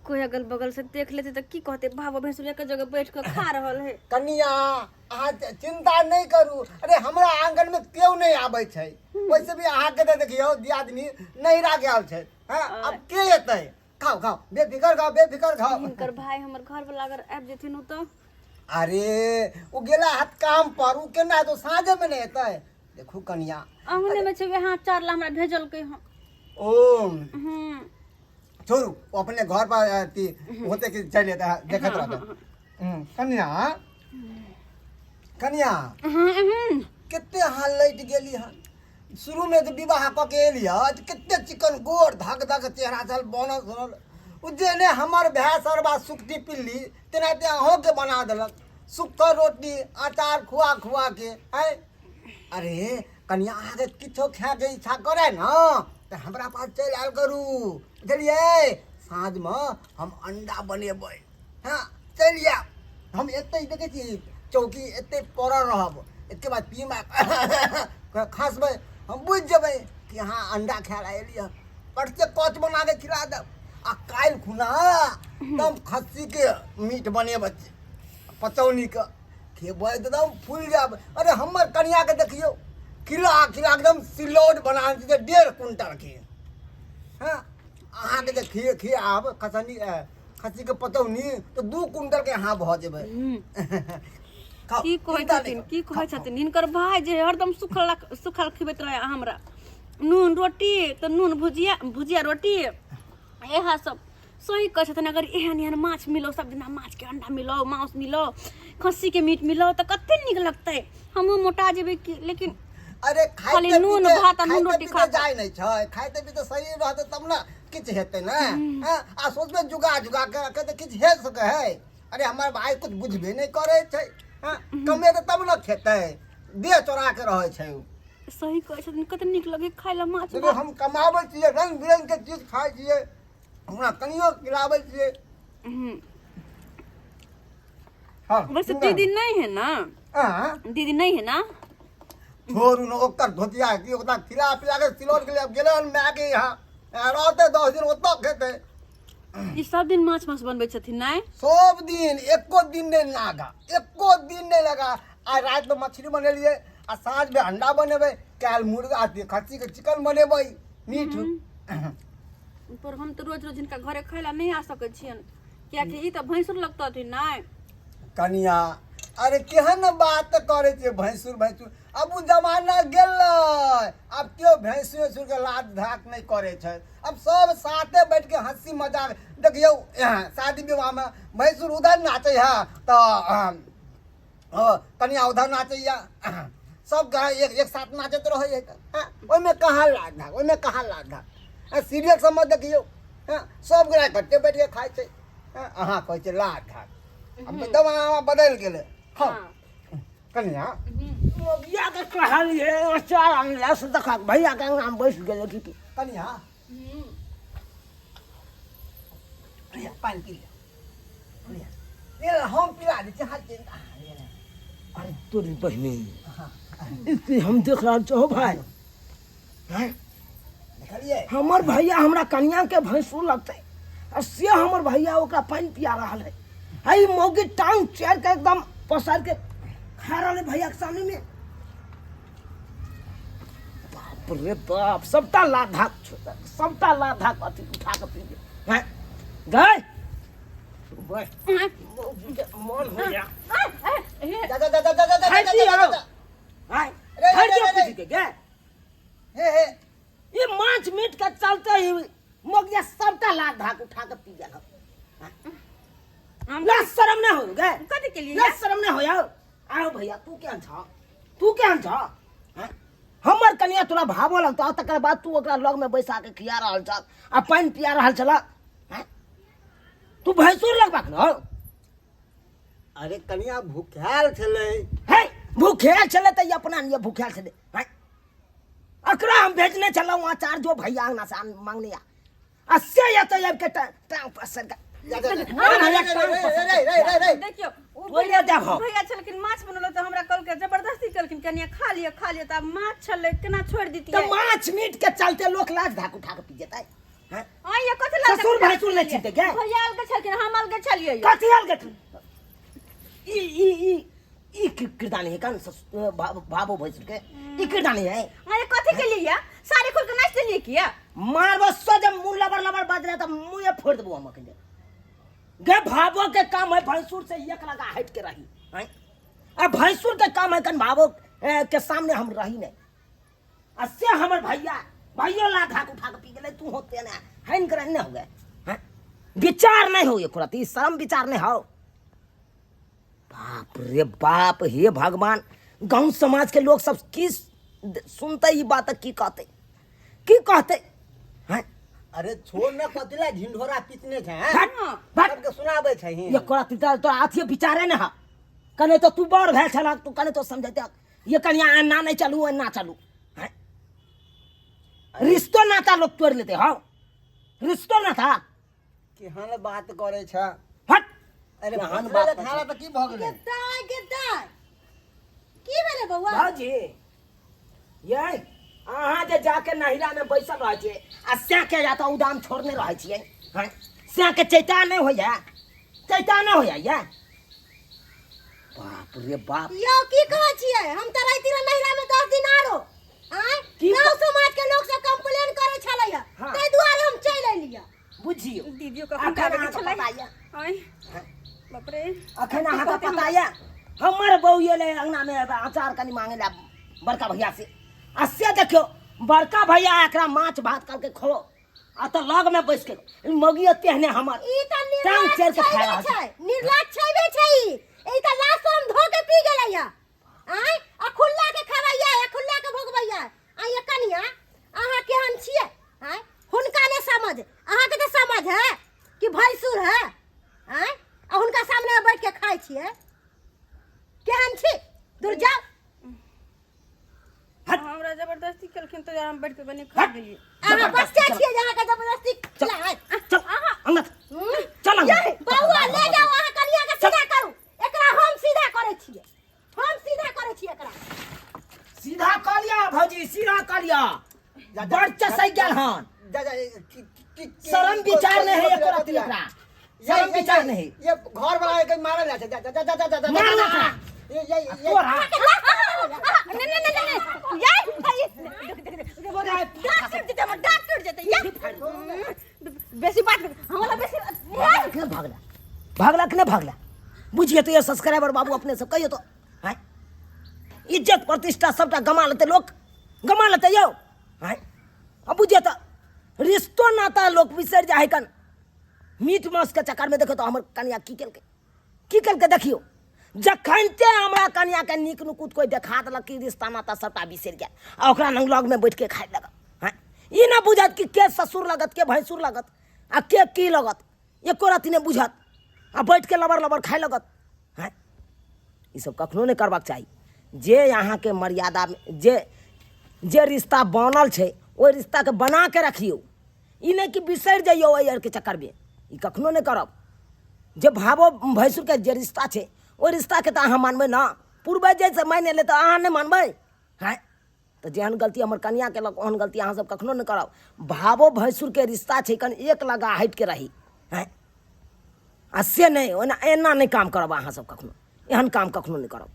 कोई अगल बगल से देख लेते तो की कहते भाव भैंसुर एक जगह बैठ कर खा रहल है। कनिया अहाँ चिंता नहीं करू। अरे हमरा आंगन में क्यों नहीं आबै छै? वैसे भी अहाँ के देखियो दियादनी नहिरा गेल छै। हां अब के एतै? खाओ खाओ बेफिकर खाओ। इनकर भाई हमर घर वाला अगर आब जेथिन तो अरे वो गेला हाथ काम पर उ केना तो साँझे में नहीं एतै। देखू कनिया अंगने में छे हां चार ला हमरा भेजल के हम। ओ छोड़ू अपने घर पर होते कि चले देखत रहता। कनिया कितने हाल लैट गेली हन। शुरू में तो विवाह क के एली कितने चिकन गोर धक धक चेहरा चल बनल सुनल उज्जैने हमर भैंस सरबा सुक्ति पिल्ली तेनाते अहों के बना देलक सुक्खर रोटी अचार खुआ खुआ के है। अरे कनिया आगे किछो खाए के इच्छा करे ना तो हमरा पास चल आयल करू बुझलिए। साँझ में हम अंडा बनेबै। हाँ चलिए हम एते देखे छी चौकी एते पड़ल रहब इसके बाद पीमा खासबै हम बुझ जेबै कि हाँ अंडा खाए ला एलिए परसे कच बना के खिला देब। आ काल्हि खुना एकदम खस्सी के मीट बनेबै पचौनी के खेबै एकदम फूल जाब। अरे हमर कनिया के देखियो खिला खिला एकदम सिलौट बना दीजिए 1.5 क्विंटल के। हाँ अहाँ के देखिए खियाब खस्सी के पचौनी तो 2 क्विंटल के अहाँ भऽ जेबै। की कहै छथिन हिनकर भाई जे हरदम सुखल खिबैत रहे हमरा नून रोटी तो नून भुजिया रोटी यह सब सही कहै छथिन। अगर एहन एहन माछ मिलो सब दिन माछ के अंडा मिलो मांस मिलो खस्सी के मीट मिलो तो कते निक लगतै। हमहू मोटा जेबै लेकिन अरे खाली नून भात आ नून रोटी खा जाय नहीं छै खाइते भी तो शरीर रहते तब ना किछ हेतै ना। आ सोचबे जुगा के तो किछ हे सके है। अरे हमार भाई कुछ बुझबे नहीं करे छै। कमे तब न खेतै देह चोरा के रहे छै। सही कहै छथिन कते निक लगे खाइ ला माछ। हम कमाबै छियै रंग बिरंग के चीज खाइ छियै हमरा कनियो खिलाबै छियै। हाँ वैसे दीदी नहीं है ना? दीदी नहीं है ना? छोरू न ओकर धोतिया की ओता खिला पिला के सिलौट के लिए अब गेले मैं के यहाँ रहते 10 दिन ओतऽ खेते। ई सब दिन माछ बनबै छथिन नहीं? सब दिन एको दिन नहीं लगा। आज रात में मछली बनेलिए आ साँझ में अंडा बनेबै काल मुर्गा खस्सी के चिकन बनेबै मीठ। पर हम तो रोज रोज इनका घरे खाइला नहीं आ सकै छियन किया कि ई त भैंसुर लगतथिन नहीं। कनिया अरे केहन बात करे छे भैंसुर अब उ जमाना गेलै अब क्यों भैंसुर के लात धाक नहीं करे छै। अब सब साथे बैठ के हंसी मजाक देखियो शादी विवाह में भैंसुर उधर नाचे है तो कनिया उधर नाचे सब एक साथ नाचत रहे है। ओइमे कहाँ लात धाक सीरियल सब में देखियो सब गोरा इकट्ठे बैठ के खाए छै। अहाँ कहै छै लात धाक अब दवा बदल गेलै। हाँ कनिया बिया के कहलिए चार अंगला से देखा भैया के नाम बैठ गेल की कनिया पानी पी ले हम पिला दे चाह चिंता। अरे तोरी बहनी इसे हम देख रहा छो भाई देखलिए हमर भैया हमरा कन्या के भैंसुर लगते से हमर भैया ओकरा पानी पिया रहा है। हई मौगी टांग चेर के एकदम पसार के खा रहा है भैया के सामने में। बाप रे बाप सबटा लाधाक छोटा सबटा लाधाक अथी उठा के पी गए हैं गए मन हो गया ये माछ मीट के चलते ही मौगिया सबटा लाधाक उठा के पी गया। लाज शर्म नहीं हो गए कथि के लिए लाज शर्म नहीं हो यार। आओ भैया तू क्या छ हमर कनिया तोरा भावो लगता तकर बाद तू ओकरा लग में बैसा के खिया रहल छ आ पानी पिया रहल छला। तू भैंसुर लगबाक न। अरे कनिया भूखाल छले है भूखेल छले त अपना लिए भूखेल छले है। अकरा हम भेजने चला वहां चार जो भैया अंगना से मांगने आ से या तो अब के टांग पसर का देखियो भैया छलखिन माछ बनल त हमरा कल के जबरदस्ती कलखिन कनिया खा लियो त माछ छले केना छोड़ दीती। तो माछ मीट के चलते लोग लाज धाक उठा के पी जेतै हैं? हां ये कथि लग ससुर भैंसुर नहीं चिंते क्या भैया अलग छलखिन हम अलग छलिए कथी हाल गट ई किरदानी है कान भाबो भैंसुर के ई किरदानी है अरे कथि के लिए साड़ी खोल के नाच देलिए किया मार बस जब मुंह लबर लबर बाज रहा था मुंह ये फोड़ देबो हम के गे भाबो के काम है भैंसुर से एक लगा हट के रही हैं अब भैंसुर के काम है कन भाबो के सामने हम रही नहीं असे हमर भाइयों ला घाक उठा के पी गेले तू होते ना हैन कर न हो गए हैं विचार नहीं हो एक रति शर्म विचार नहीं हो बाप रे बाप हे भगवान गांव समाज के लोग सब की सुनते ही बात की कहते हैं अरे छोड़ ना कतिला झिंढोरा पिटने छे हट हट सबके सुनाबे छै ये कोरा तिता तो आथिए विचारे न हा कने तो तू बड़ भे छला तू कने तो समझते ये कन्या ना नहीं चलू ना चलू हैं रिश्तो नाता लोग तोड़ लेते हो रिश्तो ना था केहन बात करे छ हट अरे केहन बात बात खाला त की भ गेलै गेदाय की भेले बौआ भाजी ये अहाँ जे जाके नहिरा में बैसल रह छे आ स्या के जाता उदाम छोड़ने रह छिए हैं स्या के चैता नहीं होया ये बाप रे बाप यो की कहै छियै हम त रहिती नहिरा में 10 दिन आरो आय की गांव समाज के लोग सब कंप्लेन करे छलैया हाँ। तै दुआरे हम चल एलिया बुझियो दीदियो अखन अहाँ के पता ये आय बाप रे अखन अहाँ के पता ये हमर बहू ये ले अंगना में अचार कनी मांगे ला बड़का भैया से असे देखियो बड़का भैया एकरा माछ भात करके खो आ त लग में बैस के मगियो तेहने हमर ई त टांग चेर के खा निर्लज रहल छै निर्लज छइबे छै ई त लास्ट हम धो के पी गेलैया आय आ खुल्ला के खवैया आ खुल्ला के भोगबैया आ ये कनिया अहाँ केहन छियै आय हुनका ने समझ अहाँ के त समझ है कि भैंसुर है आय आ हुनका सामने बैठ के खाइ छियै केहन छी दूर जाओ हमरा जबरदस्ती केलखिन तो हम बैठ के बने खा गेलिए अहाँ बच्चा छियै जहाँ के जबरदस्ती खिलाए चल अंगना चल अंगना बौआ ले जाओ अहाँ कनिया के सीधा करू एकरा हम सीधा करे छियै एकरा सीधा कलिया भौजी सीधा कलिया बड़ चसै गेल हन जा जा शर्म विचार नहीं है एको रति एकरा शर्म विचार नहीं ये घर वाला के मारल जा जा जा जा जा जा मार ना ये तोरा बेसी बात हमरा बेसी भागला कि नहीं भागला बुझिए तो ये सब्सक्राइबर बाबू अपने से कहियो तो हैं इज्जत प्रतिष्ठा सबटा गमा लेते लोग गमा लेते यो हैं अब बुझिए तो रिश्तो नाता लोग बिसर जाए कन मीट मांस के चक्कर में देखो तो हमर कन्या की केलके देखियो जखनते हमरा कन्या के नीक नुकुत कोई देखा देलक कि रिश्ता नाता सबटा बिसर गया आ ओकरा नंग लग में बैठ के खाए लगत हैं ई ना बुझत कि के ससुर लगत के भैंसुर लगत आ के की लगत एको रति ने बुझत आ बैठ के लबर लबर खाए लगत हैं ई सब कखनो नहीं करबाक चाही जे यहाँ के मर्यादा में जे रिश्ता बनल छै ओहि रिश्ता के बना के रखियो ई नहीं कि बिसर जाइयो ओहि के चक्कर में ई कखनो नहीं करब जे भावो भैंसुर के जे रिश्ता छै ओहि रिश्ता के तो अहाँ मानबै ना पूर्वज जैसे मानि ले तो अहाँ नहीं मानबै हैं तो जेहन गलती हमर कन्या केलक ओहन गलती अहाँ सब कखनो नहीं करब भावो भैंसुर के रिश्ता छै कन एक लगा हट के रही हैं आ से नहीं एना नहीं काम करब अहाँ सब कखनो एहन काम कखनो नहीं करब